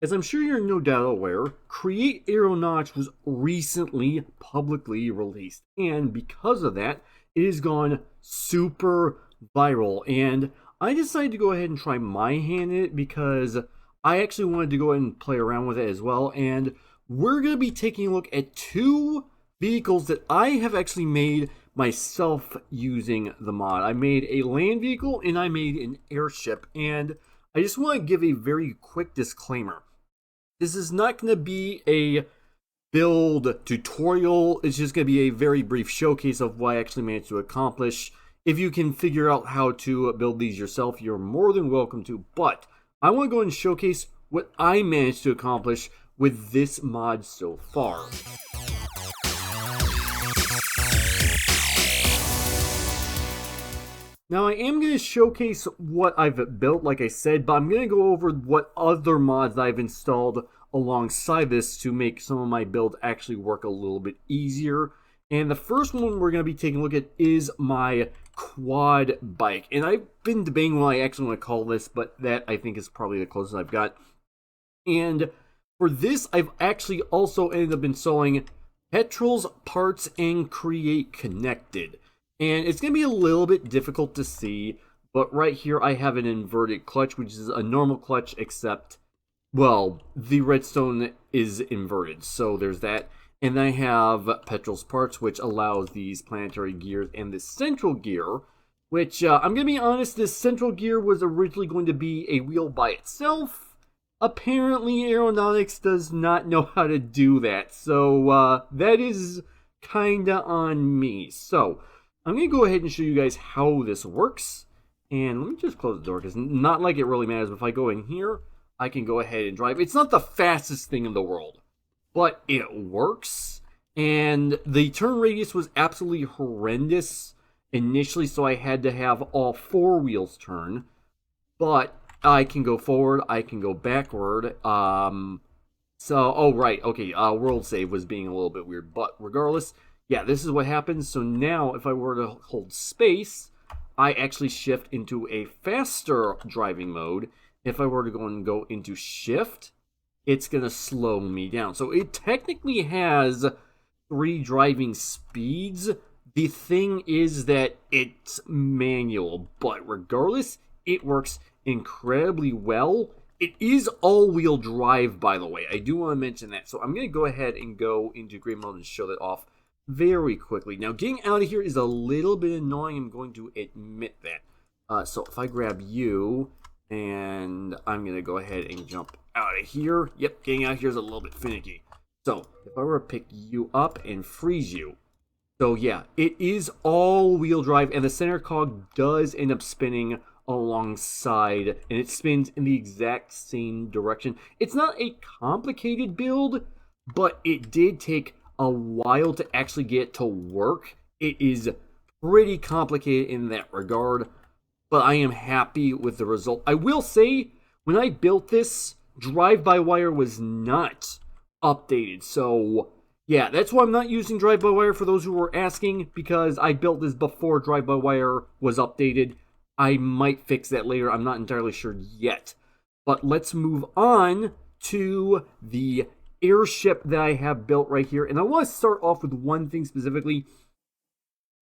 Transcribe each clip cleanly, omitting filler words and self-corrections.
As I'm sure you're no doubt aware, Create Aeronautics was recently publicly released, and because of that, it has gone super viral. And I decided to go ahead and try my hand in it because I actually wanted to go ahead and play around with it as well. And we're going to be taking a look at two vehicles that I have actually made myself using the mod. I made a land vehicle and I made an airship, and I just want to give a very quick disclaimer. This is not going to be a build tutorial. It's just going to be a very brief showcase of what I actually managed to accomplish. If you can figure out how to build these yourself, you're more than welcome to. But I want to go and showcase what I managed to accomplish with this mod so far. Now, I am going to showcase what I've built, like I said, but I'm going to go over what other mods I've installed alongside this to make some of my builds actually work a little bit easier. And the first one we're going to be taking a look at is my quad bike. And I've been debating what I actually want to call this, but that I think is probably the closest I've got. And for this, I've actually also ended up installing Petrol's Parts and Create Connected. And it's going to be a little bit difficult to see, but right here I have an inverted clutch, which is a normal clutch, except, well, the redstone is inverted, so there's that. And I have Petrol's Parts, which allows these planetary gears, and this central gear, which, I'm going to be honest, this central gear was originally going to be a wheel by itself. Apparently, Aeronautics does not know how to do that, so that is kinda on me. So I'm going to go ahead and show you guys how this works. And let me just close the door, because not like it really matters. But if I go in here, I can go ahead and drive. It's not the fastest thing in the world, but it works. And the turn radius was absolutely horrendous initially, so I had to have all four wheels turn. But I can go forward, I can go backward. Oh right, okay, world save was being a little bit weird. But regardless, yeah, this is what happens. So now, if I were to hold space, I actually shift into a faster driving mode. If I were to go into shift, it's going to slow me down. So it technically has 3 driving speeds. The thing is that it's manual, but regardless, it works incredibly well. It is all-wheel drive, by the way. I do want to mention that. So I'm going to go ahead and go into grid mode and show that off very quickly. Now, getting out of here is a little bit annoying. I'm going to admit that. So if I grab you, and I'm going to go ahead and jump out of here. Yep, getting out of here is a little bit finicky. So if I were to pick you up and freeze you. So yeah, it is all-wheel drive, and the center cog does end up spinning alongside, and it spins in the exact same direction. It's not a complicated build, but it did take a while to actually get it to work. It is pretty complicated in that regard, but I am happy with the result. I will say, when I built this, drive-by-wire was not updated. So yeah, that's why I'm not using drive-by-wire for those who were asking, because I built this before drive-by-wire was updated. I might fix that later. I'm not entirely sure yet. But let's move on to the airship that I have built right here. And I want to start off with one thing specifically.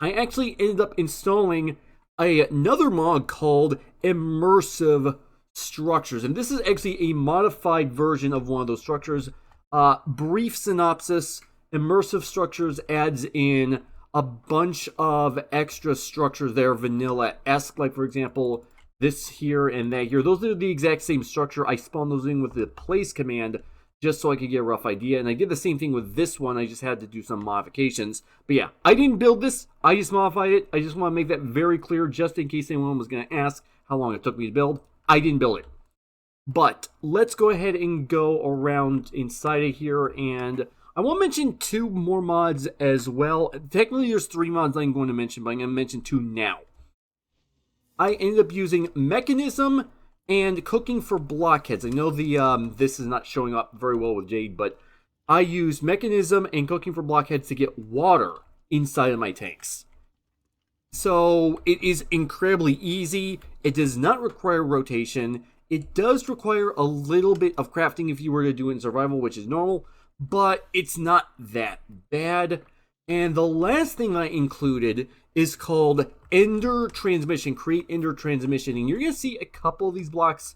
I actually ended up installing another mod called Immersive Structures. And this is actually a modified version of one of those structures. Brief synopsis: Immersive Structures adds in a bunch of extra structures that are vanilla-esque. Like, for example, this here and that here. Those are the exact same structure. I spawned those in with the place command just so I could get a rough idea. And I did the same thing with this one. I just had to do some modifications. But yeah, I didn't build this. I just modified it. I just want to make that very clear, just in case anyone was going to ask how long it took me to build. I didn't build it. But let's go ahead and go around inside of here. And I want to mention 2 more mods as well. Technically, there's 3 mods I'm going to mention, but I'm going to mention 2 now. I ended up using Mechanism and Cooking for Blockheads. I know this is not showing up very well with Jade, but I used Mechanism and Cooking for Blockheads to get water inside of my tanks. So it is incredibly easy. It does not require rotation. It does require a little bit of crafting if you were to do it in survival, which is normal, but it's not that bad. And the last thing I included is called Ender Transmission, Create Ender Transmission. And you're going to see a couple of these blocks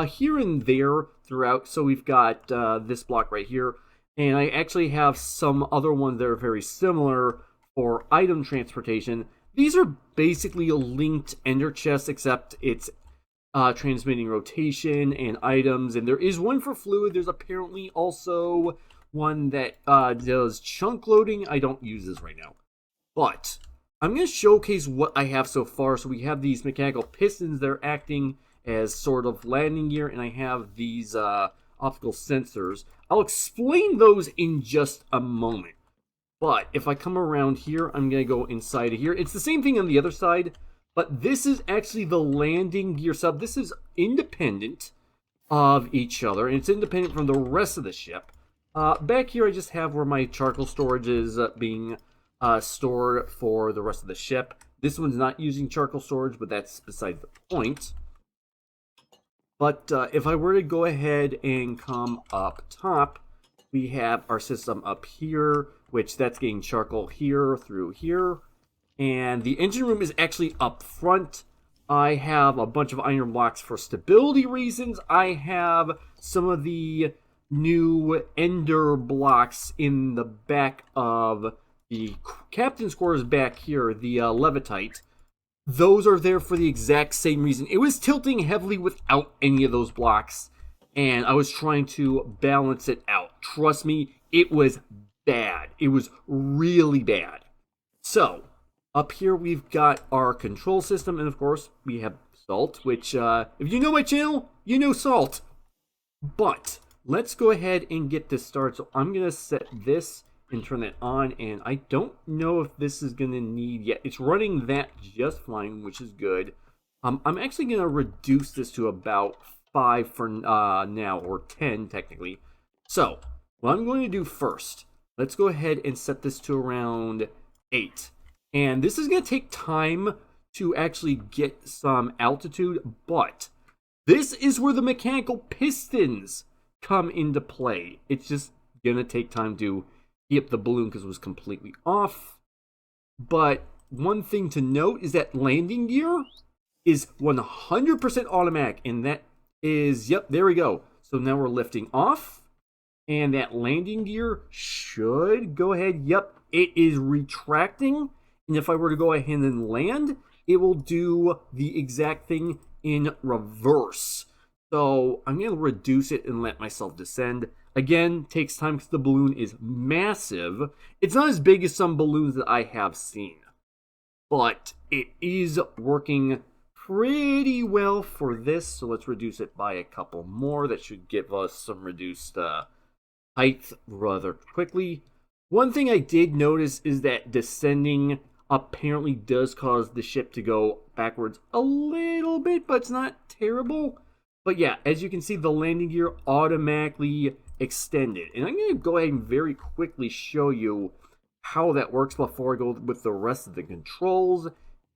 here and there throughout. So we've got this block right here. And I actually have some other ones that are very similar for item transportation. These are basically a linked ender chest, except it's transmitting rotation and items. And there is one for fluid. There's apparently also one that does chunk loading. I don't use this right now. But I'm going to showcase what I have so far. So we have these mechanical pistons that are acting as sort of landing gear. And I have these optical sensors. I'll explain those in just a moment. But if I come around here, I'm going to go inside of here. It's the same thing on the other side. But this is actually the landing gear sub. This is independent of each other. And it's independent from the rest of the ship. Back here, I just have where my charcoal storage is being stored for the rest of the ship. This one's not using charcoal storage, but that's beside the point. But if I were to go ahead and come up top, we have our system up here, which that's getting charcoal here through here. And the engine room is actually up front. I have a bunch of iron blocks for stability reasons. I have some of the new ender blocks in the back of the captain's quarters back here, the levitite. Those are there for the exact same reason. It was tilting heavily without any of those blocks, and I was trying to balance it out. Trust me, it was bad. It was really bad. So, up here we've got our control system, and of course, we have salt, which, if you know my channel, you know salt. But let's go ahead and get this started. So I'm going to set this and turn that on. And I don't know if this is going to need yet. It's running that just fine, which is good. I'm actually going to reduce this to about 5 for now, or 10 technically. So what I'm going to do first, let's go ahead and set this to around 8. And this is going to take time to actually get some altitude, but this is where the mechanical pistons come into play. It's just gonna take time to heat up the balloon because it was completely off. But one thing to note is that landing gear is 100% automatic, and that is, yep, there we go. So now we're lifting off, and that landing gear should go ahead, yep, it is retracting. And if I were to go ahead and land, it will do the exact thing in reverse. So I'm going to reduce it and let myself descend. Again, takes time because the balloon is massive. It's not as big as some balloons that I have seen, but it is working pretty well for this. So let's reduce it by a couple more. That should give us some reduced height rather quickly. One thing I did notice is that descending apparently does cause the ship to go backwards a little bit, but it's not terrible. But yeah, as you can see, the landing gear automatically extended. And I'm going to go ahead and very quickly show you how that works before I go with the rest of the controls.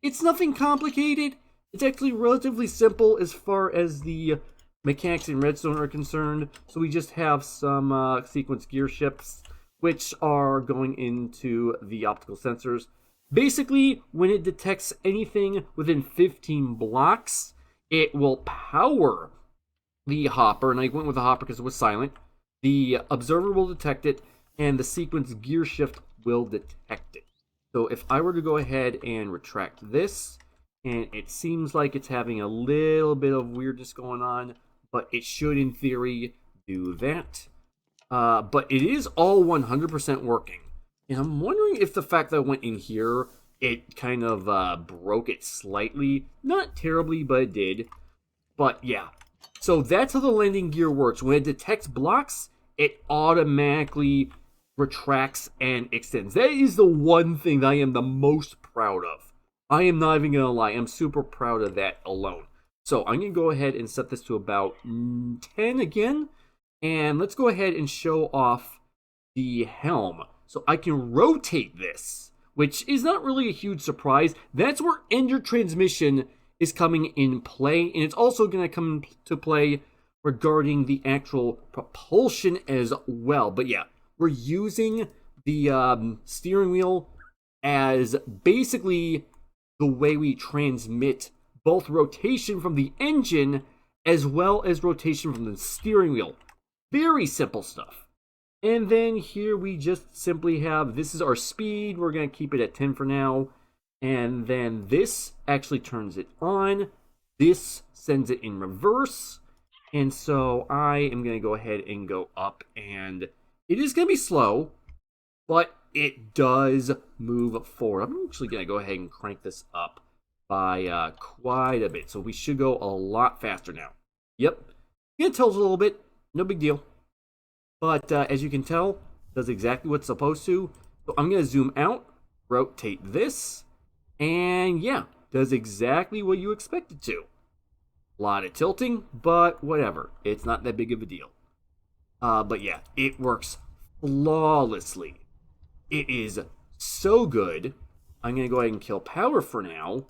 It's nothing complicated. It's actually relatively simple as far as the mechanics in Redstone are concerned. So we just have some sequence gear ships, which are going into the optical sensors. Basically, when it detects anything within 15 blocks, it will power the hopper, and I went with the hopper because it was silent. The observer will detect it, and the sequence gear shift will detect it. So if I were to go ahead and retract this, and it seems like it's having a little bit of weirdness going on, but it should, in theory, do that. But it is all 100% working. And I'm wondering if the fact that I went in here, it kind of broke it slightly. Not terribly, but it did. But yeah. So that's how the landing gear works. When it detects blocks, it automatically retracts and extends. That is the one thing that I am the most proud of. I am not even going to lie. I'm super proud of that alone. So I'm going to go ahead and set this to about 10 again. And let's go ahead and show off the helm. So I can rotate this, which is not really a huge surprise. That's where Ender Transmission is coming in play, and it's also going to come into play regarding the actual propulsion as well. But yeah, we're using the steering wheel as basically the way we transmit both rotation from the engine as well as rotation from the steering wheel. Very simple stuff. And then here we just simply have, this is our speed. We're going to keep it at 10 for now. And then this actually turns it on. This sends it in reverse. And so I am going to go ahead and go up. And it is going to be slow, but it does move forward. I'm actually going to go ahead and crank this up by quite a bit. So we should go a lot faster now. Yep. It tilts a little bit. No big deal. But as you can tell, it does exactly what it's supposed to. So I'm going to zoom out, rotate this, and yeah, does exactly what you expect it to. A lot of tilting, but whatever. It's not that big of a deal. But yeah, it works flawlessly. It is so good. I'm going to go ahead and kill power for now.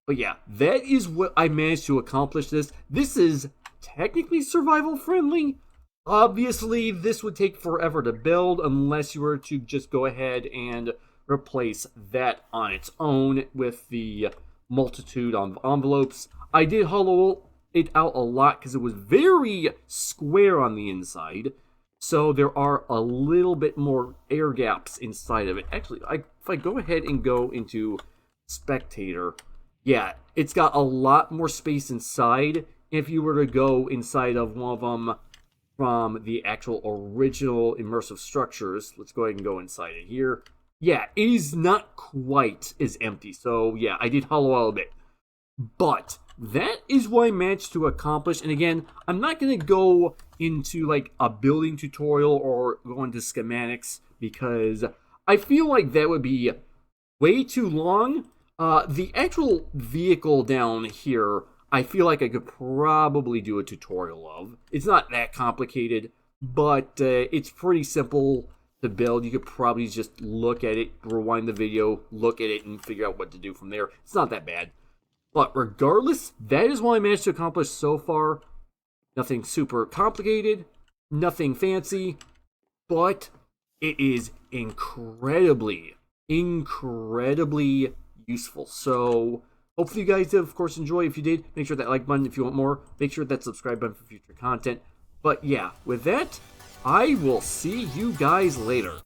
But yeah, that is what I managed to accomplish this. This is technically survival friendly. Obviously, this would take forever to build unless you were to just go ahead and replace that on its own with the multitude of envelopes. I did hollow it out a lot because it was very square on the inside. So there are a little bit more air gaps inside of it. Actually, if I go ahead and go into Spectator, yeah, it's got a lot more space inside. If you were to go inside of one of them from the actual original immersive structures, let's go ahead and go inside it here. Yeah, it is not quite as empty. So yeah, I did hollow out a bit. But that is what I managed to accomplish. And again, I'm not going to go into like a building tutorial or go into schematics because I feel like that would be way too long. The actual vehicle down here, I feel like I could probably do a tutorial of. It's not that complicated, but it's pretty simple to build. You could probably just look at it, rewind the video, look at it, and figure out what to do from there. It's not that bad. But regardless, that is what I managed to accomplish so far. Nothing super complicated, nothing fancy, but it is incredibly useful. So hopefully you guys did, of course, enjoy. If you did, make sure that like button if you want more. Make sure that subscribe button for future content. But yeah, with that, I will see you guys later.